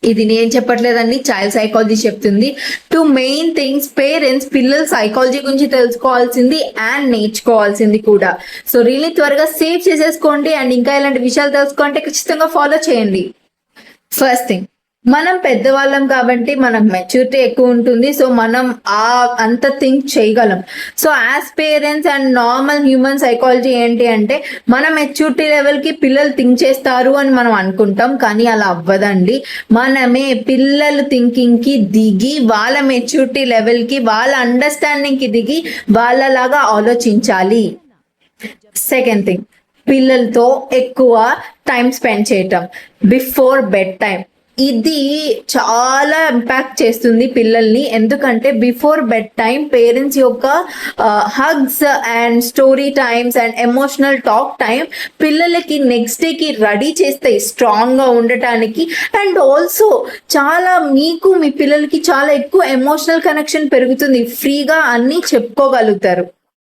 ఇది నేను చెప్పట్లేదండి, child psychology చెప్తుంది. టూ మెయిన్ థింగ్స్, పేరెంట్స్ పిల్లల సైకాలజీ గురించి తెలుసుకోవాల్సింది అండ్ నేర్చుకోవాల్సింది కూడా. సో రీల్ని త్వరగా సేవ్ చేసేసుకోండి అండ్ ఇంకా ఇలాంటి విషయాలు తెలుసుకోంటే ఖచ్చితంగా ఫాలో చేయండి. ఫస్ట్ థింగ్, మనం పెద్దవాళ్ళం కాబట్టి మనకు మెచ్యూరిటీ ఎక్కువ ఉంటుంది. సో మనం అంత థింక్ చేయగలం. So as parents and normal human psychology ఏంటి అంటే, మన మెచ్యూరిటీ లెవెల్కి పిల్లలు థింక్ చేస్తారు అని మనం అనుకుంటాం, కానీ అలా అవ్వదండి. మనమే పిల్లలు థింకింగ్కి దిగి వాళ్ళ మెచ్యూరిటీ లెవెల్కి, వాళ్ళ అండర్స్టాండింగ్కి దిగి వాళ్ళలాగా ఆలోచించాలి. సెకండ్ థింగ్, పిల్లలతో ఎక్కువ టైం స్పెండ్ చేయటం బిఫోర్ బెడ్ టైం. ఇది చాలా ఇంపాక్ట్ చేస్తుంది పిల్లల్ని. ఎందుకంటే బిఫోర్ బెడ్ టైం పేరెంట్స్ యొక్క hugs and story times and emotional talk time పిల్లలకి నెక్స్ట్ డేకి రెడీ చేస్తాయి స్ట్రాంగ్గా ఉండటానికి. అండ్ ఆల్సో చాలా మీకు మీ పిల్లలకి చాలా ఎక్కువ ఎమోషనల్ కనెక్షన్ పెరుగుతుంది, ఫ్రీగా అన్నీ చెప్పుకోగలుగుతారు.